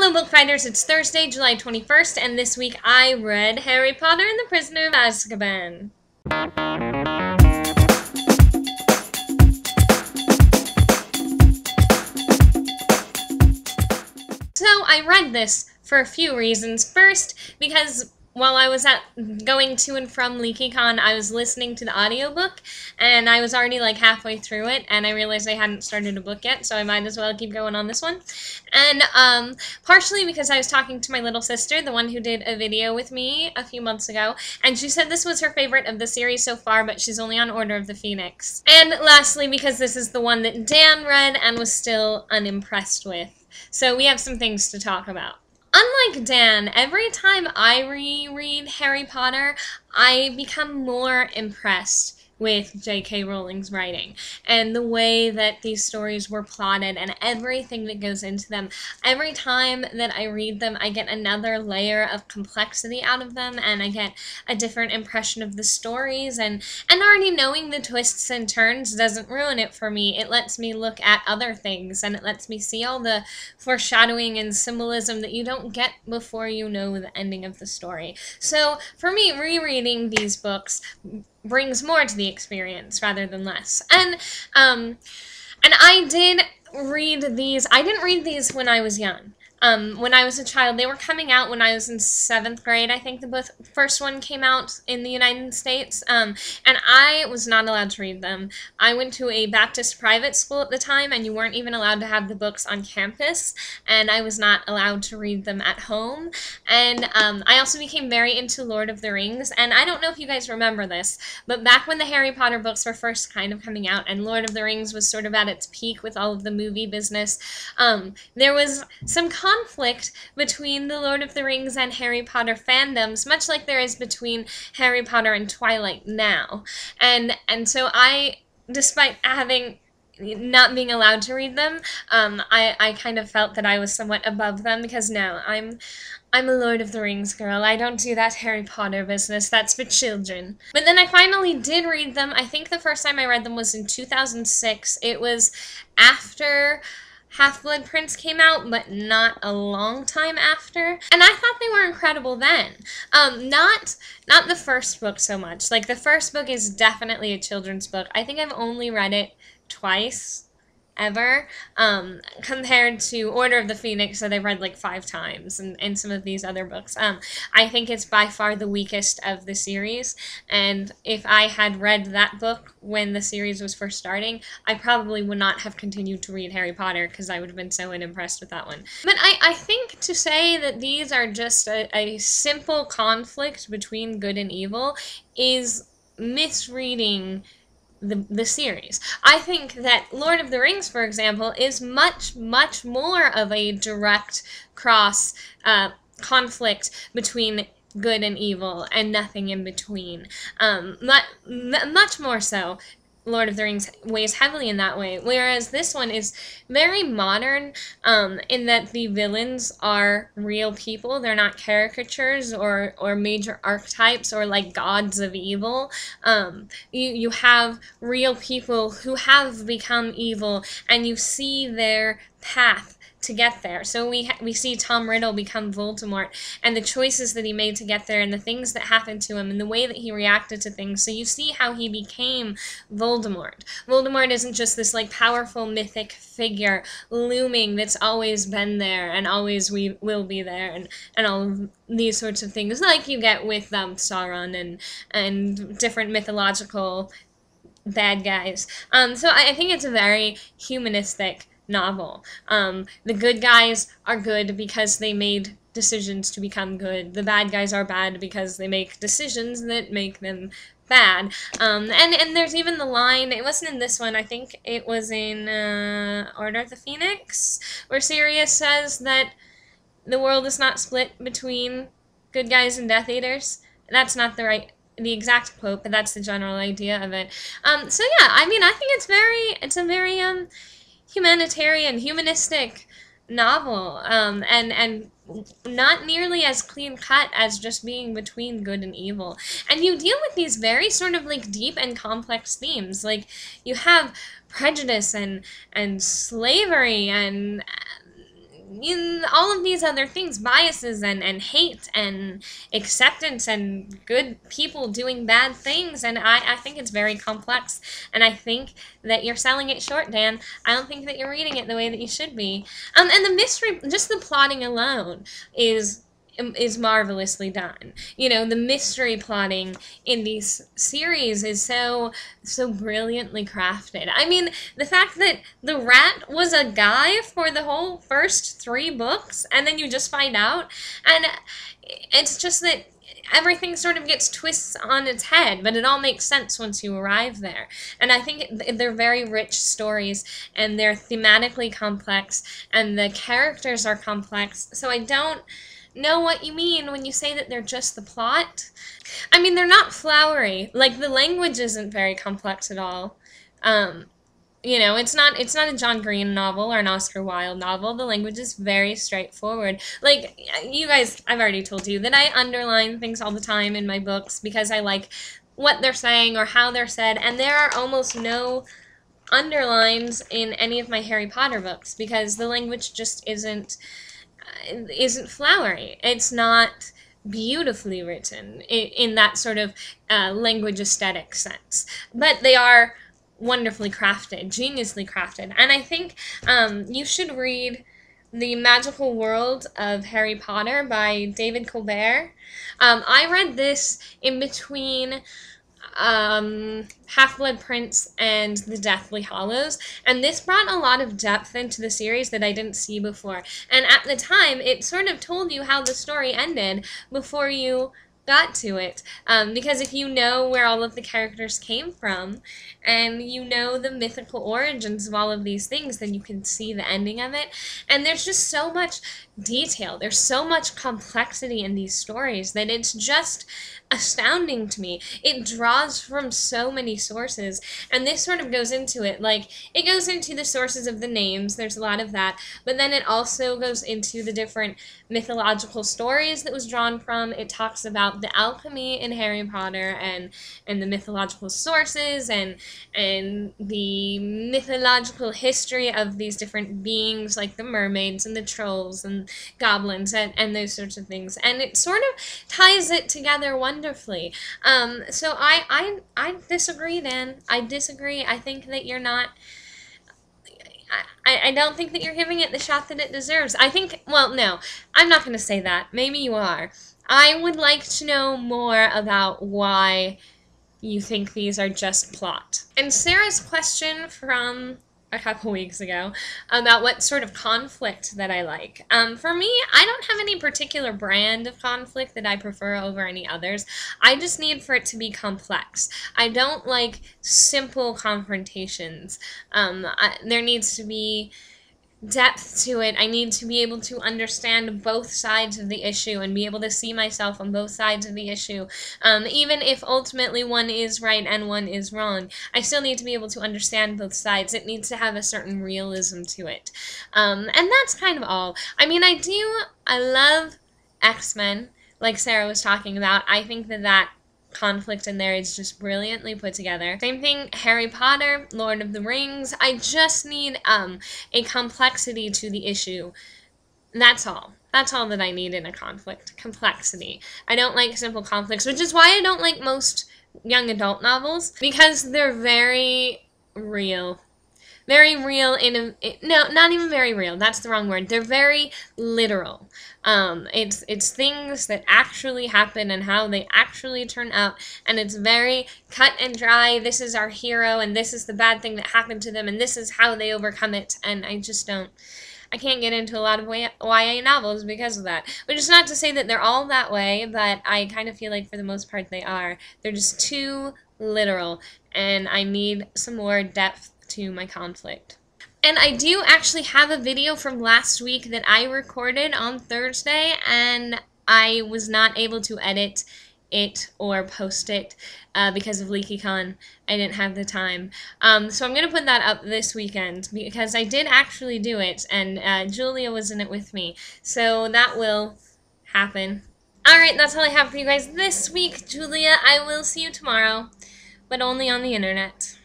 Hello book fighters, it's Thursday, July 21st, and this week I read Harry Potter and the Prisoner of Azkaban. So I read this for a few reasons. First, because while I was going to and from LeakyCon, I was listening to the audiobook, and I was already like halfway through it, and I realized I hadn't started a book yet, so I might as well keep going on this one. And partially because I was talking to my little sister, the one who did a video with me a few months ago, and she said this was her favorite of the series so far, but she's only on Order of the Phoenix. And lastly, because this is the one that Dan read and was still unimpressed with. So we have some things to talk about. Unlike Dan, every time I reread Harry Potter, I become more impressed with J.K. Rowling's writing and the way that these stories were plotted and everything that goes into them. Every time that I read them, I get another layer of complexity out of them, and I get a different impression of the stories, and already knowing the twists and turns doesn't ruin it for me. It lets me look at other things, and it lets me see all the foreshadowing and symbolism that you don't get before you know the ending of the story. So for me, rereading these books brings more to the experience rather than less. And I did read these. I didn't read these when I was young. When I was a child, they were coming out when I was in 7th grade. I think the first one came out in the United States, and I was not allowed to read them. I went to a Baptist private school at the time, and you weren't even allowed to have the books on campus, and I was not allowed to read them at home. And I also became very into Lord of the Rings, and I don't know if you guys remember this, but back when the Harry Potter books were first kind of coming out, and Lord of the Rings was sort of at its peak with all of the movie business, there was some conflict between the Lord of the Rings and Harry Potter fandoms, much like there is between Harry Potter and Twilight now. And so I, despite not being allowed to read them, I kind of felt that I was somewhat above them, because no, I'm a Lord of the Rings girl. I don't do that Harry Potter business. That's for children. But then I finally did read them. I think the first time I read them was in 2006. It was after Half-Blood Prince came out, but not a long time after. And I thought they were incredible then. Not the first book so much. Like, the first book is definitely a children's book. I think I've only read it twice, ever, compared to Order of the Phoenix that I've read like 5 times, and some of these other books. I think it's by far the weakest of the series, and if I had read that book when the series was first starting, I probably would not have continued to read Harry Potter, because I would have been so unimpressed with that one. But I think to say that these are just a simple conflict between good and evil is misreading the series. I think that Lord of the Rings, for example, is much, much more of a direct cross conflict between good and evil and nothing in between. Much more so. Lord of the Rings weighs heavily in that way, whereas this one is very modern in that the villains are real people. They're not caricatures or major archetypes or like gods of evil. You have real people who have become evil, and you see their path to get there. So we see Tom Riddle become Voldemort, and the choices that he made to get there, and the things that happened to him, and the way that he reacted to things. So you see how he became Voldemort. Voldemort isn't just this like powerful mythic figure looming that's always been there and always will be there, and all of these sorts of things like you get with Sauron and different mythological bad guys. So I think it's a very humanistic novel. The good guys are good because they made decisions to become good. The bad guys are bad because they make decisions that make them bad. And there's even the line, it wasn't in this one, I think it was in Order of the Phoenix, where Sirius says that the world is not split between good guys and Death Eaters. That's not the exact quote, but that's the general idea of it. So yeah, I mean, I think it's a very humanitarian, humanistic novel, and not nearly as clean-cut as just being between good and evil. And you deal with these very sort of like deep and complex themes. Like, you have prejudice and slavery and all of these other things, biases and hate and acceptance and good people doing bad things, and I think it's very complex, and I think that you're selling it short, Dan. I don't think that you're reading it the way that you should be. And the mystery, just the plotting alone, is marvelously done. You know, the mystery plotting in these series is so brilliantly crafted. I mean, the fact that the rat was a guy for the whole first 3 books, and then you just find out, and it's just that everything sort of gets twists on its head, but it all makes sense once you arrive there. And I think they're very rich stories, and they're thematically complex, and the characters are complex, so I don't know what you mean when you say that they're just the plot. I mean, they're not flowery. Like, the language isn't very complex at all. You know, it's not a John Green novel or an Oscar Wilde novel. The language is very straightforward. Like, you guys, I've already told you that I underline things all the time in my books because I like what they're saying or how they're said, and there are almost no underlines in any of my Harry Potter books because the language just isn't flowery. It's not beautifully written in that sort of language aesthetic sense. But they are wonderfully crafted, geniusly crafted. And I think you should read The Magical World of Harry Potter by David Colbert. I read this in between Half-Blood Prince and The Deathly Hallows, and this brought a lot of depth into the series that I didn't see before. And at the time, it sort of told you how the story ended before you got to it, because if you know where all of the characters came from, and you know the mythical origins of all of these things, then you can see the ending of it. And there's just so much detail, there's so much complexity in these stories that it's just astounding to me. It draws from so many sources, and this sort of goes into it. Like, it goes into the sources of the names, there's a lot of that, but then it also goes into the different mythological stories that was drawn from. It talks about the alchemy in Harry Potter and the mythological sources and the mythological history of these different beings, like the mermaids and the trolls and goblins and those sorts of things. And it sort of ties it together wonderfully. So I disagree, Dan. I disagree. I think that you're not... I don't think that you're giving it the shot that it deserves. I think, well, no, I'm not going to say that. Maybe you are. I would like to know more about why you think these are just plot. And Sarah's question from a couple weeks ago about what sort of conflict that I like. For me, I don't have any particular brand of conflict that I prefer over any others. I just need for it to be complex. I don't like simple confrontations. There needs to be depth to it. I need to be able to understand both sides of the issue and be able to see myself on both sides of the issue. Even if ultimately one is right and one is wrong, I still need to be able to understand both sides. It needs to have a certain realism to it. And that's kind of all. I mean, I love X-Men, like Sarah was talking about. I think that conflict in there is just brilliantly put together. Same thing, Harry Potter, Lord of the Rings. I just need a complexity to the issue. That's all. That's all that I need in a conflict. Complexity. I don't like simple conflicts, which is why I don't like most young adult novels, because they're very real. Very real no, not even very real. That's the wrong word. They're very literal. It's things that actually happen and how they actually turn out, and it's very cut and dry. This is our hero, and this is the bad thing that happened to them, and this is how they overcome it. And I just don't. I can't get into a lot of YA novels because of that. Which is not to say that they're all that way, but I kind of feel like for the most part they are. They're just too literal, and I need some more depth to my conflict. And I do actually have a video from last week that I recorded on Thursday, and I was not able to edit it or post it because of LeakyCon. I didn't have the time. So I'm going to put that up this weekend because I did actually do it, and Julia was in it with me. So that will happen. Alright, that's all I have for you guys this week, Julia. I will see you tomorrow, but only on the internet.